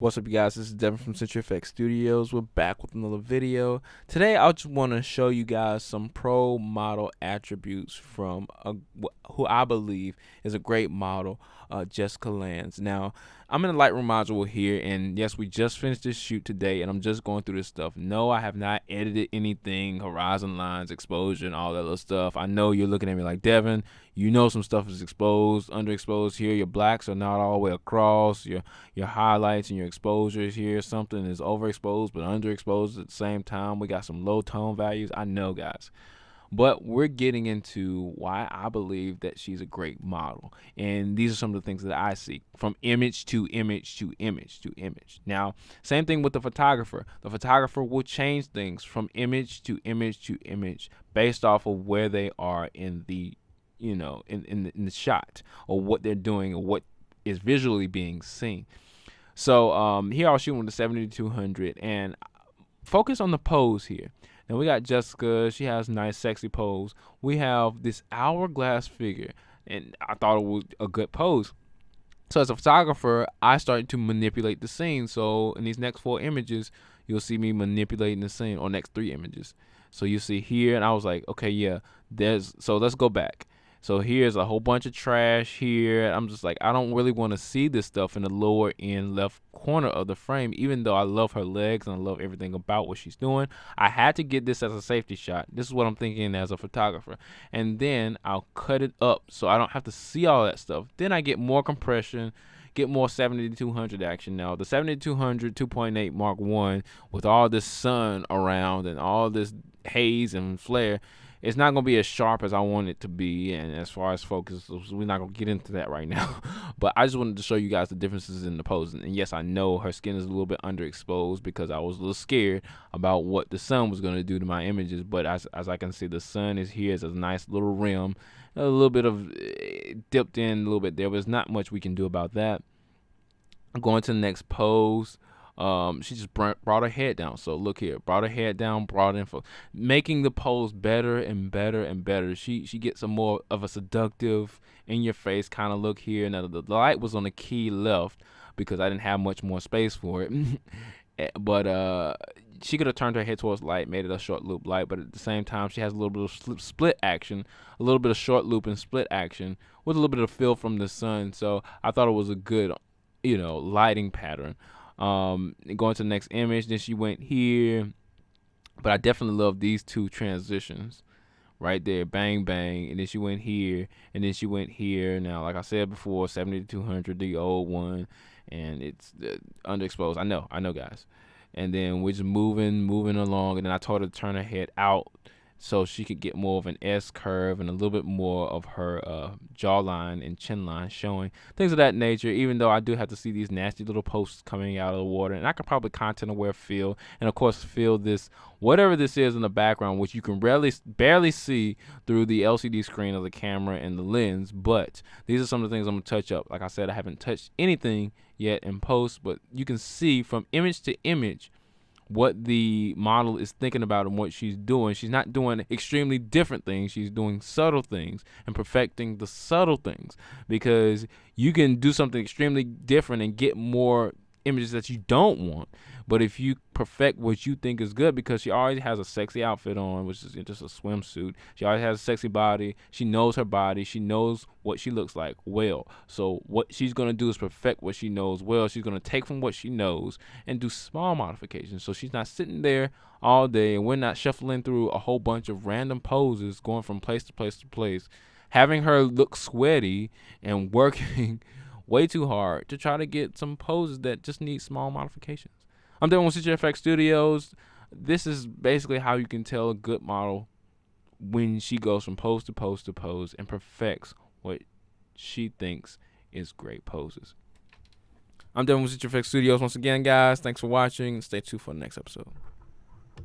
What's up, you guys? This is Devin from Century FX Studios. We're back with another video. Today, I just want to show you guys some pro model attributes from who I believe is a great model, Jessica Lands. Now, I'm in the Lightroom module here, and yes, we just finished this shoot today, and I'm just going through this stuff. No, I have not edited anything, horizon lines, exposure, and all that other stuff. I know you're looking at me like, Devin, you know some stuff is exposed, underexposed here. Your blacks are not all the way across. Your highlights and your exposures here, something is overexposed but underexposed at the same time. We got some low tone values. I know, guys. But we're getting into why I believe that she's a great model. And these are some of the things that I see from image to image to image to image. Now, same thing with the photographer. The photographer will change things from image to image to image based off of where they are in the, in the shot, or what they're doing, or what is visually being seen. So here I'll shoot with the 70-200 and focus on the pose here. Now we got Jessica. She has nice, sexy pose. We have this hourglass figure, and I thought it was a good pose. So as a photographer, I started to manipulate the scene. So in these next 4 images, you'll see me manipulating the scene, or next 3 images. So you see here, and I was like, okay, yeah, so let's go back. So here's a whole bunch of trash here. I'm just like, I don't really want to see this stuff in the lower end left corner of the frame, even though I love her legs and I love everything about what she's doing. I had to get this as a safety shot. This is what I'm thinking as a photographer. And then I'll cut it up so I don't have to see all that stuff. Then I get more compression, get more 70-200 action. Now the 70-200 2.8 Mark 1 with all this sun around and all this haze and flare, it's not going to be as sharp as I want it to be. And as far as focus, we're not going to get into that right now. But I just wanted to show you guys the differences in the posing. And yes, I know her skin is a little bit underexposed because I was a little scared about what the sun was going to do to my images. But as I can see, the sun is here as a nice little rim, a little bit of dipped in a little bit there, but there's not much we can do about that. Going to the next pose. She just brought her head down. So look here, brought her head down, brought in for making the pose better and better and better. She gets a more of a seductive, in your face kind of look here. Now the light was on the key left because I didn't have much more space for it. But she could have turned her head towards light, made it a short loop light, but at the same time she has a little bit of split action, a little bit of short loop and split action with a little bit of feel from the sun. So I thought it was a good, lighting pattern. Going to the next image, then she went here, but I definitely love these 2 transitions right there, bang bang, and then she went here, and then she went here. Now, like I said before, 70-200, the old one, and it's underexposed. I know, guys. And then we're just moving along, and then I told her to turn her head out so she could get more of an S curve and a little bit more of her jawline and chin line showing, things of that nature, even though I do have to see these nasty little posts coming out of the water. And I could probably content aware feel, and of course feel this, whatever this is in the background, which you can barely see through the LCD screen of the camera and the lens. But these are some of the things I'm going to touch up. Like I said, I haven't touched anything yet in post, but you can see from image to image what the model is thinking about and what she's doing. She's not doing extremely different things. She's doing subtle things and perfecting the subtle things, because you can do something extremely different and get more images that you don't want. But if you perfect what you think is good, because she already has a sexy outfit on, which is just a swimsuit. She already has a sexy body. She knows her body. She knows what she looks like well. So what she's going to do is perfect what she knows well. She's going to take from what she knows and do small modifications. So she's not sitting there all day, and we're not shuffling through a whole bunch of random poses, going from place to place to place, having her look sweaty and working way too hard to try to get some poses that just need small modifications. I'm Devin with CJFX Studios. This is basically how you can tell a good model when she goes from pose to pose to pose and perfects what she thinks is great poses. I'm Devin with CJFX Studios once again, guys. Thanks for watching. Stay tuned for the next episode.